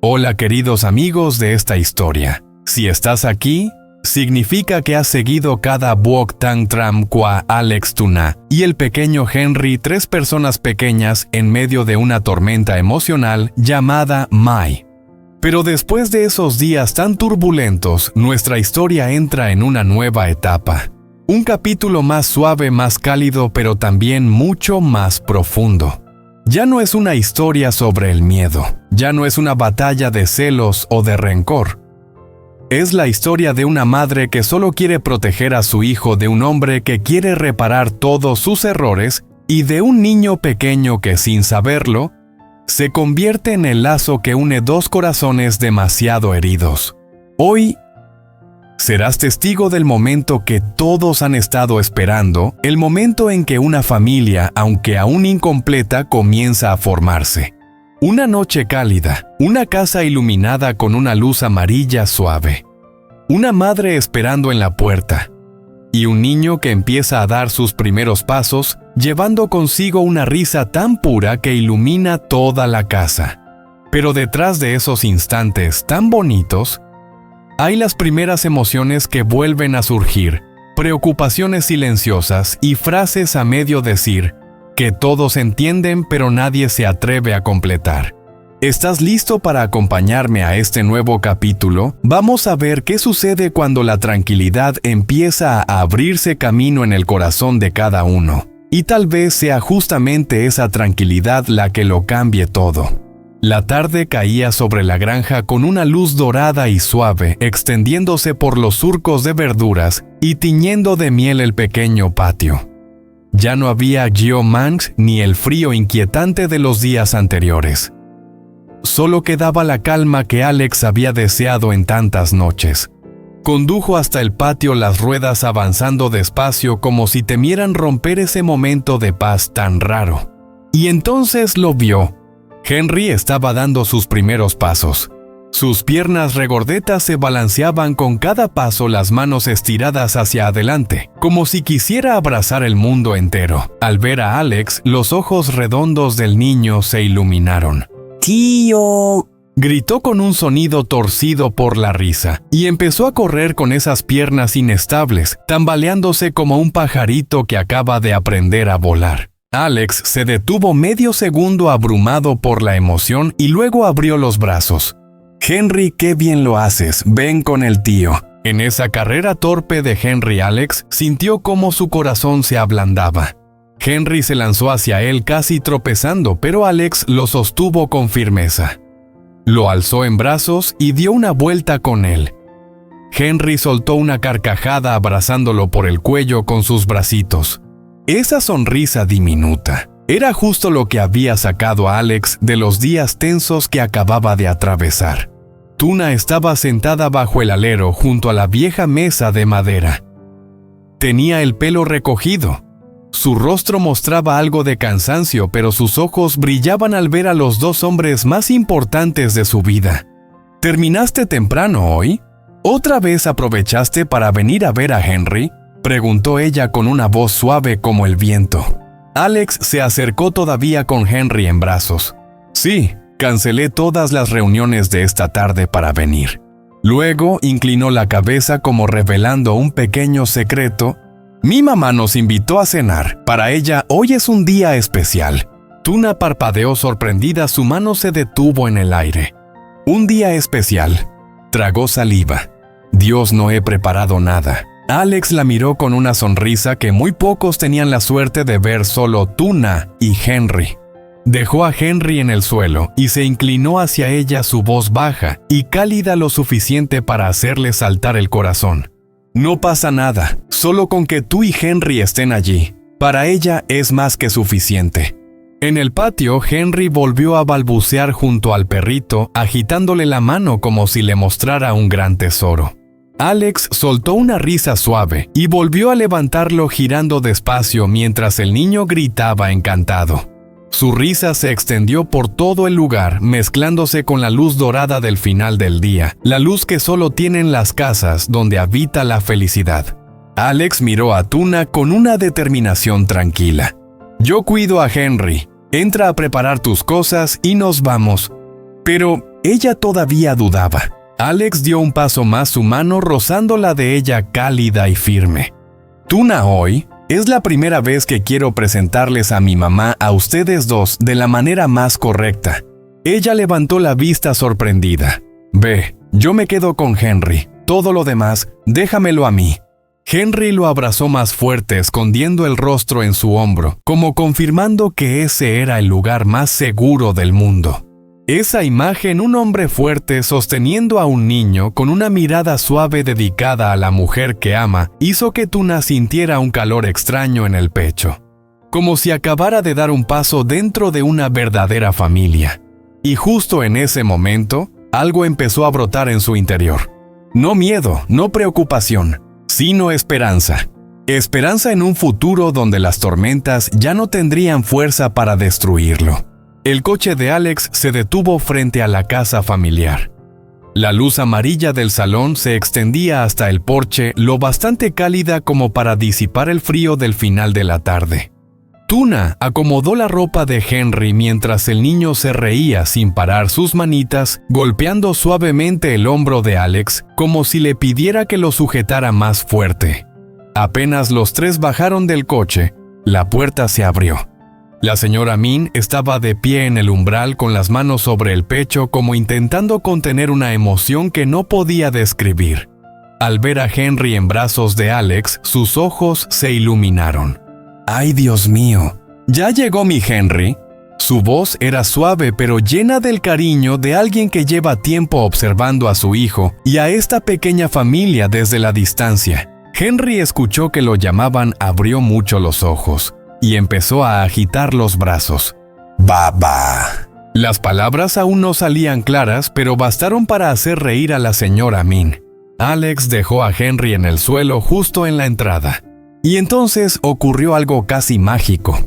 Hola queridos amigos de esta historia. Si estás aquí, significa que has seguido cada Buok Tang Tram Qua Alex Tuna y el pequeño Henry, tres personas pequeñas en medio de una tormenta emocional llamada Mai. Pero después de esos días tan turbulentos, nuestra historia entra en una nueva etapa. Un capítulo más suave, más cálido, pero también mucho más profundo. Ya no es una historia sobre el miedo, ya no es una batalla de celos o de rencor. Es la historia de una madre que solo quiere proteger a su hijo de un hombre que quiere reparar todos sus errores y de un niño pequeño que, sin saberlo, se convierte en el lazo que une dos corazones demasiado heridos. Hoy serás testigo del momento que todos han estado esperando, el momento en que una familia, aunque aún incompleta, comienza a formarse. Una noche cálida, una casa iluminada con una luz amarilla suave, una madre esperando en la puerta, y un niño que empieza a dar sus primeros pasos, llevando consigo una risa tan pura que ilumina toda la casa. Pero detrás de esos instantes tan bonitos, hay las primeras emociones que vuelven a surgir, preocupaciones silenciosas y frases a medio decir que todos entienden pero nadie se atreve a completar. ¿Estás listo para acompañarme a este nuevo capítulo? Vamos a ver qué sucede cuando la tranquilidad empieza a abrirse camino en el corazón de cada uno. Y tal vez sea justamente esa tranquilidad la que lo cambie todo. La tarde caía sobre la granja con una luz dorada y suave, extendiéndose por los surcos de verduras y tiñendo de miel el pequeño patio. Ya no había geomangs ni el frío inquietante de los días anteriores. Solo quedaba la calma que Alex había deseado en tantas noches. Condujo hasta el patio, las ruedas avanzando despacio como si temieran romper ese momento de paz tan raro. Y entonces lo vio. Henry estaba dando sus primeros pasos. Sus piernas regordetas se balanceaban con cada paso, las manos estiradas hacia adelante, como si quisiera abrazar el mundo entero. Al ver a Alex, los ojos redondos del niño se iluminaron. ¡Tío! Gritó con un sonido torcido por la risa, y empezó a correr con esas piernas inestables, tambaleándose como un pajarito que acaba de aprender a volar. Alex se detuvo medio segundo abrumado por la emoción y luego abrió los brazos. «Henry, qué bien lo haces, ven con el tío». En esa carrera torpe de Henry, Alex sintió cómo su corazón se ablandaba. Henry se lanzó hacia él casi tropezando, pero Alex lo sostuvo con firmeza. Lo alzó en brazos y dio una vuelta con él. Henry soltó una carcajada abrazándolo por el cuello con sus bracitos. Esa sonrisa diminuta era justo lo que había sacado a Alex de los días tensos que acababa de atravesar. Tuna estaba sentada bajo el alero junto a la vieja mesa de madera. Tenía el pelo recogido. Su rostro mostraba algo de cansancio, pero sus ojos brillaban al ver a los dos hombres más importantes de su vida. ¿Terminaste temprano hoy? ¿Otra vez aprovechaste para venir a ver a Henry?, preguntó ella con una voz suave como el viento. Alex se acercó todavía con Henry en brazos. Sí, cancelé todas las reuniones de esta tarde para venir. Luego inclinó la cabeza como revelando un pequeño secreto. Mi mamá nos invitó a cenar. Para ella hoy es un día especial. Tuna parpadeó sorprendida, su mano se detuvo en el aire. Un día especial. Tragó saliva. Dios, no he preparado nada. Alex la miró con una sonrisa que muy pocos tenían la suerte de ver, solo Tuna y Henry. Dejó a Henry en el suelo y se inclinó hacia ella, su voz baja y cálida lo suficiente para hacerle saltar el corazón. No pasa nada, solo con que tú y Henry estén allí. Para ella es más que suficiente. En el patio, Henry volvió a balbucear junto al perrito, agitándole la mano como si le mostrara un gran tesoro. Alex soltó una risa suave y volvió a levantarlo girando despacio mientras el niño gritaba encantado. Su risa se extendió por todo el lugar, mezclándose con la luz dorada del final del día, la luz que solo tienen las casas donde habita la felicidad. Alex miró a Tuna con una determinación tranquila. Yo cuido a Henry. Entra a preparar tus cosas y nos vamos. Pero, Ella todavía dudaba. Alex dio un paso más, su mano rozando la de ella cálida y firme. Tuna, hoy es la primera vez que quiero presentarles a mi mamá a ustedes dos de la manera más correcta. Ella levantó la vista sorprendida. Ve, yo me quedo con Henry. Todo lo demás, déjamelo a mí. Henry lo abrazó más fuerte, escondiendo el rostro en su hombro, como confirmando que ese era el lugar más seguro del mundo. Esa imagen, un hombre fuerte sosteniendo a un niño con una mirada suave dedicada a la mujer que ama, hizo que Tuna sintiera un calor extraño en el pecho, como si acabara de dar un paso dentro de una verdadera familia. Y justo en ese momento, algo empezó a brotar en su interior. No miedo, no preocupación, sino esperanza. Esperanza en un futuro donde las tormentas ya no tendrían fuerza para destruirlo. El coche de Alex se detuvo frente a la casa familiar. La luz amarilla del salón se extendía hasta el porche, lo bastante cálida como para disipar el frío del final de la tarde. Tuna acomodó la ropa de Henry mientras el niño se reía sin parar sus manitas, golpeando suavemente el hombro de Alex, como si le pidiera que lo sujetara más fuerte. Apenas los tres bajaron del coche, la puerta se abrió. La señora Min estaba de pie en el umbral con las manos sobre el pecho, como intentando contener una emoción que no podía describir. Al ver a Henry en brazos de Alex, sus ojos se iluminaron. ¡Ay, Dios mío! ¿Ya llegó mi Henry? Su voz era suave pero llena del cariño de alguien que lleva tiempo observando a su hijo y a esta pequeña familia desde la distancia. Henry escuchó que lo llamaban, abrió mucho los ojos y empezó a agitar los brazos. ¡Baba! Las palabras aún no salían claras, pero bastaron para hacer reír a la señora Min. Alex dejó a Henry en el suelo justo en la entrada. Y entonces ocurrió algo casi mágico.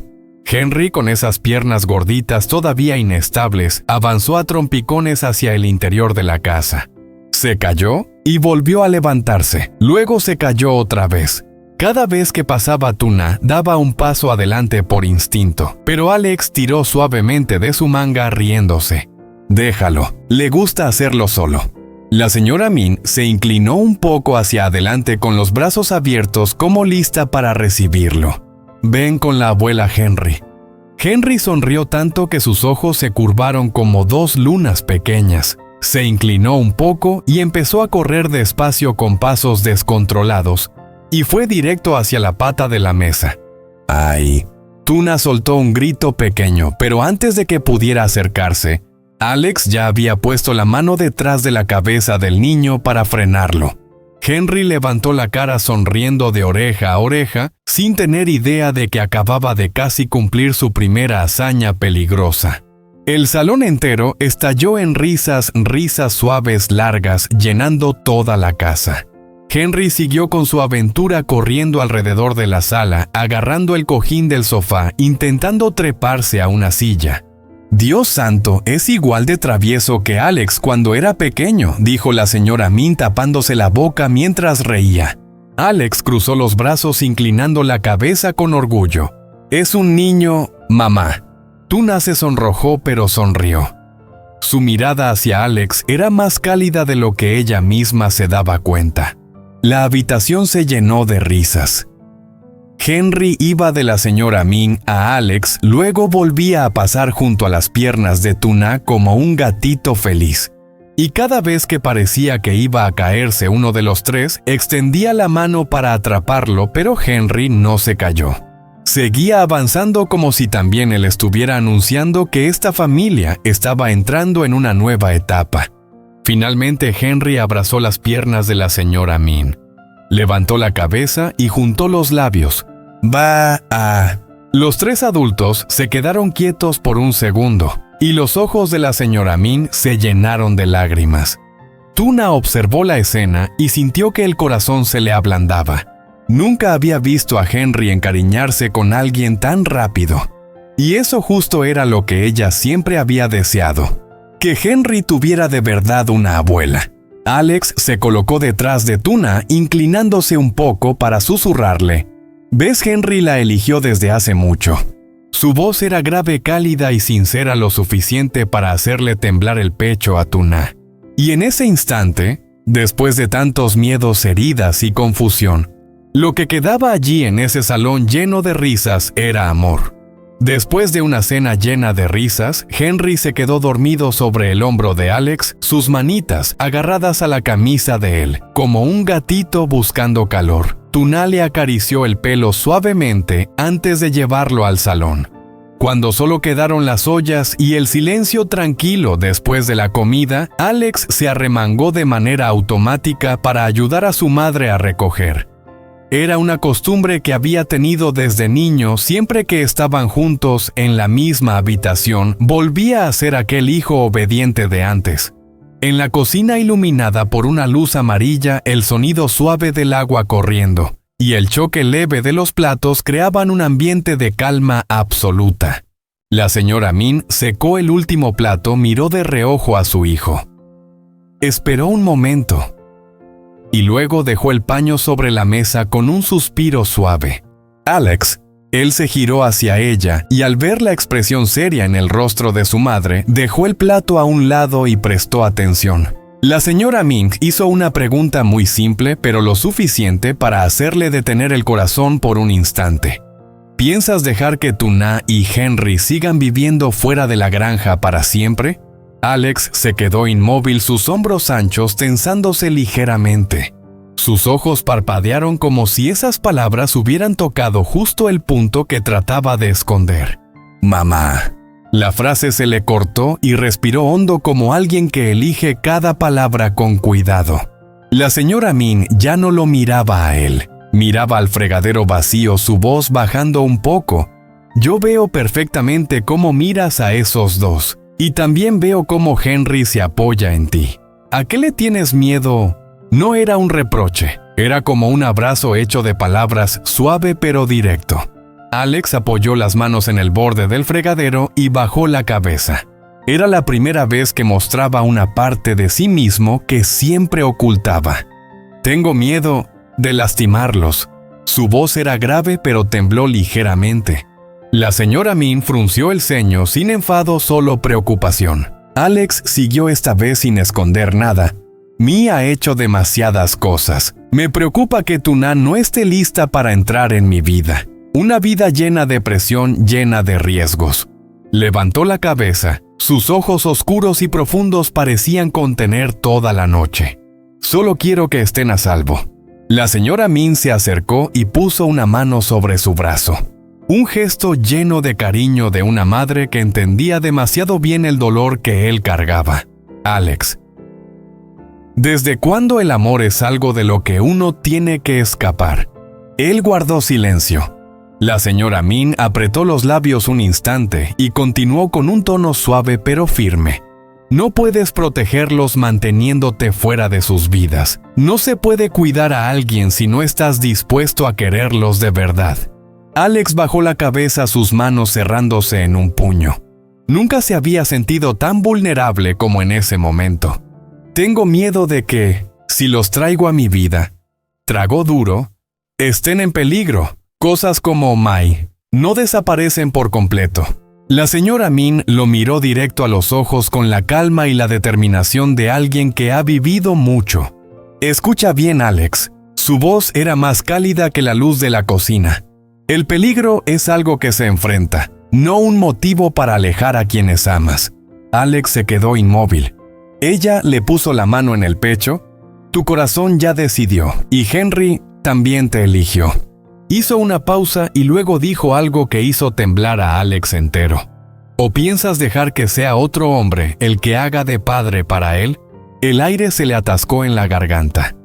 Henry, con esas piernas gorditas todavía inestables, avanzó a trompicones hacia el interior de la casa. Se cayó y volvió a levantarse. Luego se cayó otra vez. Cada vez que pasaba Tuna, daba un paso adelante por instinto, pero Alex tiró suavemente de su manga riéndose. Déjalo, le gusta hacerlo solo. La señora Min se inclinó un poco hacia adelante con los brazos abiertos como lista para recibirlo. Ven con la abuela Henry. Henry sonrió tanto que sus ojos se curvaron como dos lunas pequeñas. Se inclinó un poco y empezó a correr despacio con pasos descontrolados, y fue directo hacia la pata de la mesa. ¡Ay! Tuna soltó un grito pequeño, pero antes de que pudiera acercarse, Alex ya había puesto la mano detrás de la cabeza del niño para frenarlo. Henry levantó la cara sonriendo de oreja a oreja, sin tener idea de que acababa de casi cumplir su primera hazaña peligrosa. El salón entero estalló en risas suaves largas, llenando toda la casa. Henry siguió con su aventura corriendo alrededor de la sala, agarrando el cojín del sofá, intentando treparse a una silla. «Dios santo, es igual de travieso que Alex cuando era pequeño», dijo la señora Min tapándose la boca mientras reía. Alex cruzó los brazos inclinando la cabeza con orgullo. «Es un niño, mamá». Tuna se sonrojó pero sonrió. Su mirada hacia Alex era más cálida de lo que ella misma se daba cuenta. La habitación se llenó de risas. Henry iba de la señora Min a Alex, luego volvía a pasar junto a las piernas de Tuna como un gatito feliz. Y cada vez que parecía que iba a caerse uno de los tres, extendía la mano para atraparlo, pero Henry no se cayó. Seguía avanzando como si también él estuviera anunciando que esta familia estaba entrando en una nueva etapa. Finalmente Henry abrazó las piernas de la señora Min. Levantó la cabeza y juntó los labios. «Va a...». Los tres adultos se quedaron quietos por un segundo, y los ojos de la señora Min se llenaron de lágrimas. Tuna observó la escena y sintió que el corazón se le ablandaba. Nunca había visto a Henry encariñarse con alguien tan rápido. Y eso justo era lo que ella siempre había deseado. Que Henry tuviera de verdad una abuela. Alex se colocó detrás de Tuna, inclinándose un poco para susurrarle. «¿Ves, Henry la eligió desde hace mucho». Su voz era grave, cálida y sincera lo suficiente para hacerle temblar el pecho a Tuna. Y en ese instante, después de tantos miedos, heridas y confusión, lo que quedaba allí en ese salón lleno de risas era amor. Después de una cena llena de risas, Henry se quedó dormido sobre el hombro de Alex, sus manitas agarradas a la camisa de él, como un gatito buscando calor. Tuna le acarició el pelo suavemente antes de llevarlo al salón. Cuando solo quedaron las ollas y el silencio tranquilo después de la comida, Alex se arremangó de manera automática para ayudar a su madre a recoger. Era una costumbre que había tenido desde niño. Siempre que estaban juntos en la misma habitación, volvía a ser aquel hijo obediente de antes. En la cocina iluminada por una luz amarilla, el sonido suave del agua corriendo y el choque leve de los platos creaban un ambiente de calma absoluta. La señora Min secó el último plato, miró de reojo a su hijo. Esperó un momento y luego dejó el paño sobre la mesa con un suspiro suave. Alex, él se giró hacia ella y al ver la expresión seria en el rostro de su madre, dejó el plato a un lado y prestó atención. La señora Ming hizo una pregunta muy simple, pero lo suficiente para hacerle detener el corazón por un instante. ¿Piensas dejar que Tuna y Henry sigan viviendo fuera de la granja para siempre? Alex se quedó inmóvil, sus hombros anchos tensándose ligeramente. Sus ojos parpadearon como si esas palabras hubieran tocado justo el punto que trataba de esconder. «Mamá». La frase se le cortó y respiró hondo como alguien que elige cada palabra con cuidado. La señora Min ya no lo miraba a él. Miraba al fregadero vacío, su voz bajando un poco. «Yo veo perfectamente cómo miras a esos dos. Y también veo cómo Henry se apoya en ti. ¿A qué le tienes miedo?» No era un reproche, era como un abrazo hecho de palabras, suave pero directo. Alex apoyó las manos en el borde del fregadero y bajó la cabeza. Era la primera vez que mostraba una parte de sí mismo que siempre ocultaba. «Tengo miedo de lastimarlos». Su voz era grave pero tembló ligeramente. La señora Min frunció el ceño sin enfado, solo preocupación. Alex siguió esta vez sin esconder nada. «Mi ha hecho demasiadas cosas. Me preocupa que Tuna no esté lista para entrar en mi vida. Una vida llena de presión, llena de riesgos». Levantó la cabeza. Sus ojos oscuros y profundos parecían contener toda la noche. «Solo quiero que estén a salvo». La señora Min se acercó y puso una mano sobre su brazo. Un gesto lleno de cariño de una madre que entendía demasiado bien el dolor que él cargaba. «Alex, ¿desde cuándo el amor es algo de lo que uno tiene que escapar?» Él guardó silencio. La señora Min apretó los labios un instante y continuó con un tono suave pero firme. «No puedes protegerlos manteniéndote fuera de sus vidas. No se puede cuidar a alguien si no estás dispuesto a quererlos de verdad». Alex bajó la cabeza, sus manos cerrándose en un puño. Nunca se había sentido tan vulnerable como en ese momento. «Tengo miedo de que, si los traigo a mi vida», tragó duro, «estén en peligro. Cosas como Mai no desaparecen por completo». La señora Min lo miró directo a los ojos con la calma y la determinación de alguien que ha vivido mucho. «Escucha bien, Alex». Su voz era más cálida que la luz de la cocina. «El peligro es algo que se enfrenta, no un motivo para alejar a quienes amas». Alex se quedó inmóvil. Ella le puso la mano en el pecho. «Tu corazón ya decidió, y Henry también te eligió». Hizo una pausa y luego dijo algo que hizo temblar a Alex entero. «¿O piensas dejar que sea otro hombre el que haga de padre para él?» El aire se le atascó en la garganta.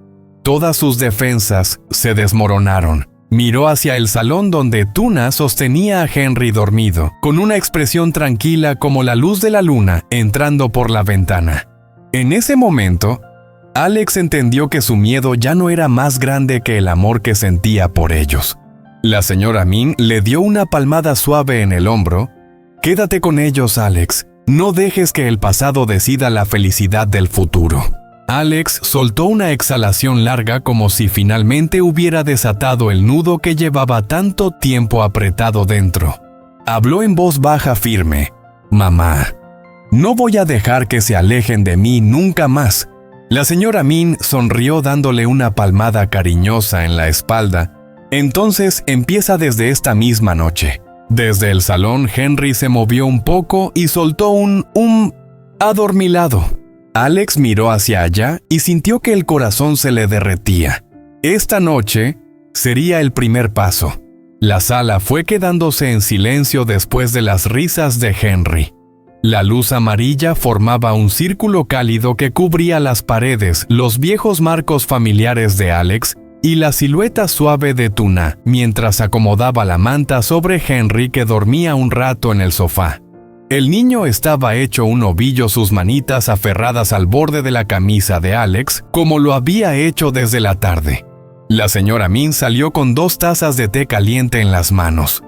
Todas sus defensas se desmoronaron. Miró hacia el salón donde Tuna sostenía a Henry dormido, con una expresión tranquila como la luz de la luna entrando por la ventana. En ese momento, Alex entendió que su miedo ya no era más grande que el amor que sentía por ellos. La señora Min le dio una palmada suave en el hombro. «Quédate con ellos, Alex. No dejes que el pasado decida la felicidad del futuro». Alex soltó una exhalación larga como si finalmente hubiera desatado el nudo que llevaba tanto tiempo apretado dentro. Habló en voz baja firme. «Mamá, no voy a dejar que se alejen de mí nunca más». La señora Min sonrió dándole una palmada cariñosa en la espalda. «Entonces empieza desde esta misma noche». Desde el salón, Henry se movió un poco y soltó un adormilado. Alex miró hacia allá y sintió que el corazón se le derretía. Esta noche sería el primer paso. La sala fue quedándose en silencio después de las risas de Henry. La luz amarilla formaba un círculo cálido que cubría las paredes, los viejos marcos familiares de Alex y la silueta suave de Tuna, mientras acomodaba la manta sobre Henry, que dormía un rato en el sofá. El niño estaba hecho un ovillo, sus manitas aferradas al borde de la camisa de Alex, como lo había hecho desde la tarde. La señora Min salió con 2 tazas de té caliente en las manos.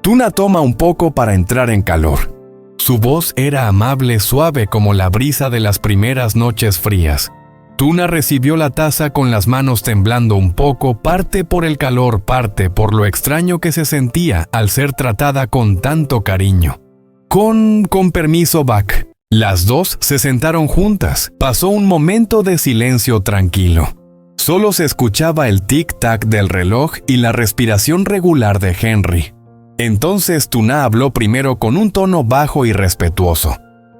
Tuna toma un poco para entrar en calor. Su voz era amable, suave como la brisa de las primeras noches frías. Tuna recibió la taza con las manos temblando un poco, parte por el calor, parte por lo extraño que se sentía al ser tratada con tanto cariño. Con permiso, Buck. Las dos se sentaron juntas. Pasó un momento de silencio tranquilo. Solo se escuchaba el tic-tac del reloj y la respiración regular de Henry. Entonces Tuna habló primero con un tono bajo y respetuoso.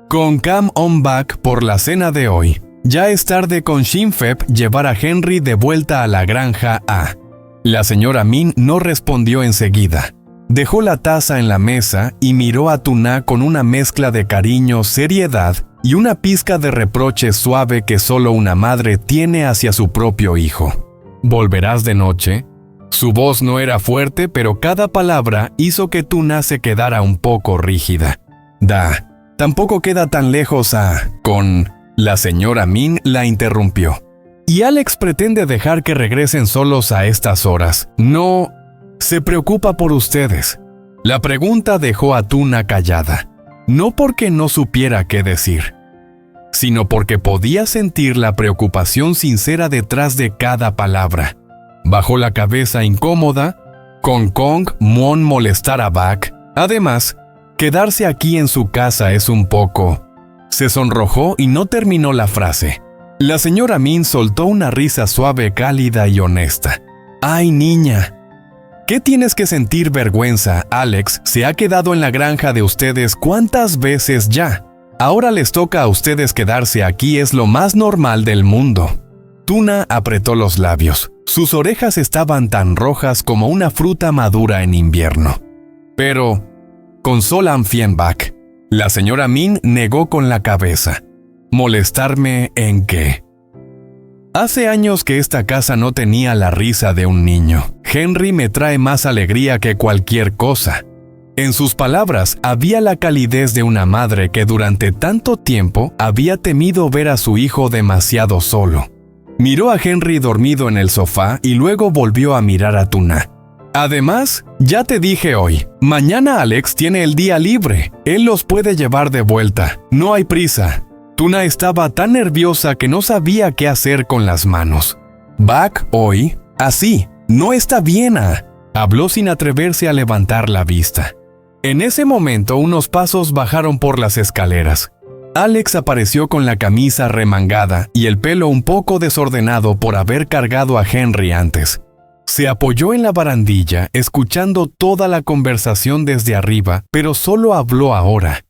«Con Come on back por la cena de hoy. Ya es tarde con Shinfeb llevar a Henry de vuelta a la granja A». La señora Min no respondió enseguida. Dejó la taza en la mesa y miró a Tuna con una mezcla de cariño, seriedad y una pizca de reproche suave que solo una madre tiene hacia su propio hijo. «¿Volverás de noche?». Su voz no era fuerte, pero cada palabra hizo que Tuna se quedara un poco rígida. Tampoco queda tan lejos con... La señora Min la interrumpió. «¿Y Alex pretende dejar que regresen solos a estas horas? No... se preocupa por ustedes». La pregunta dejó a Tuna callada. No porque no supiera qué decir, sino porque podía sentir la preocupación sincera detrás de cada palabra. Bajó la cabeza incómoda. Con Kong Mon molestar a Buck. Además, quedarse aquí en su casa es un poco... Se sonrojó y no terminó la frase. La señora Min soltó una risa suave, cálida y honesta. «Ay, niña, ¿qué tienes que sentir vergüenza? Alex se ha quedado en la granja de ustedes ¿cuántas veces ya? Ahora les toca a ustedes quedarse aquí, es lo más normal del mundo». Tuna apretó los labios. Sus orejas estaban tan rojas como una fruta madura en invierno. «Pero, consolan Fienbach». La señora Min negó con la cabeza. «¿Molestarme en qué?». Hace años que esta casa no tenía la risa de un niño. Henry me trae más alegría que cualquier cosa. En sus palabras había la calidez de una madre que durante tanto tiempo había temido ver a su hijo demasiado solo. Miró a Henry dormido en el sofá y luego volvió a mirar a Tuna. «Además, ya te dije hoy, mañana Alex tiene el día libre. Él los puede llevar de vuelta. No hay prisa». Tuna estaba tan nerviosa que no sabía qué hacer con las manos. «Buck, hoy, así, no está bien», habló sin atreverse a levantar la vista. En ese momento, unos pasos bajaron por las escaleras. Alex apareció con la camisa remangada y el pelo un poco desordenado por haber cargado a Henry antes. Se apoyó en la barandilla, escuchando toda la conversación desde arriba, pero solo habló ahora.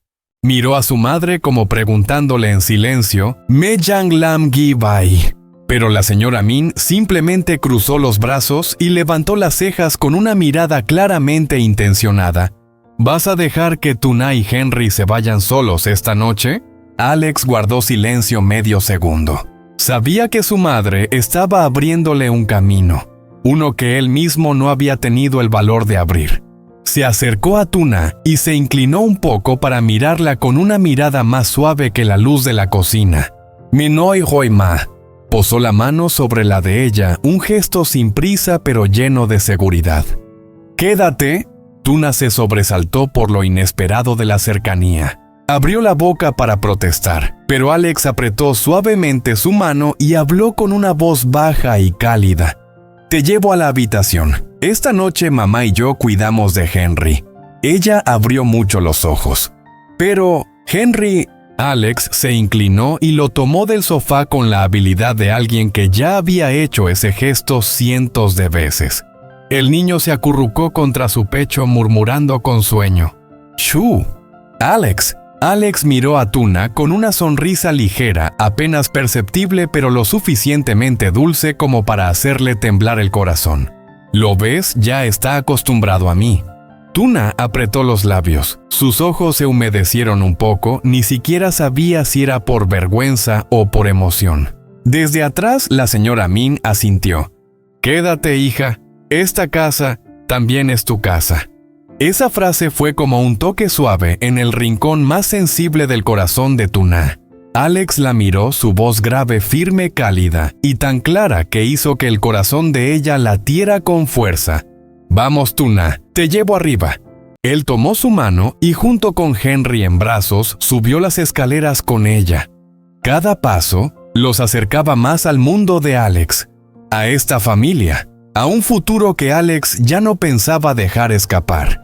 Miró a su madre como preguntándole en silencio, «Me Yang Lam Gi Bai». Pero la señora Min simplemente cruzó los brazos y levantó las cejas con una mirada claramente intencionada. «¿Vas a dejar que Tuna y Henry se vayan solos esta noche?». Alex guardó silencio medio segundo. Sabía que su madre estaba abriéndole un camino, uno que él mismo no había tenido el valor de abrir. Se acercó a Tuna y se inclinó un poco para mirarla con una mirada más suave que la luz de la cocina. «Minoi Hoi Ma». Posó la mano sobre la de ella, un gesto sin prisa pero lleno de seguridad. «Quédate». Tuna se sobresaltó por lo inesperado de la cercanía. Abrió la boca para protestar, pero Alex apretó suavemente su mano y habló con una voz baja y cálida. «Te llevo a la habitación. Esta noche mamá y yo cuidamos de Henry. Ella abrió mucho los ojos. Pero Henry... Alex se inclinó y lo tomó del sofá con la habilidad de alguien que ya había hecho ese gesto cientos de veces. El niño se acurrucó contra su pecho murmurando con sueño. ¡Shoo! ¡Alex! Alex miró a Tuna con una sonrisa ligera, apenas perceptible pero lo suficientemente dulce como para hacerle temblar el corazón. «¿Lo ves? Ya está acostumbrado a mí». Tuna apretó los labios. Sus ojos se humedecieron un poco, ni siquiera sabía si era por vergüenza o por emoción. Desde atrás, la señora Min asintió. «Quédate, hija. Esta casa también es tu casa». Esa frase fue como un toque suave en el rincón más sensible del corazón de Tuna. Alex la miró, su voz grave, firme, cálida, y tan clara que hizo que el corazón de ella latiera con fuerza. «Vamos, Tuna, te llevo arriba». Él tomó su mano y junto con Henry en brazos subió las escaleras con ella. Cada paso los acercaba más al mundo de Alex, a esta familia, a un futuro que Alex ya no pensaba dejar escapar.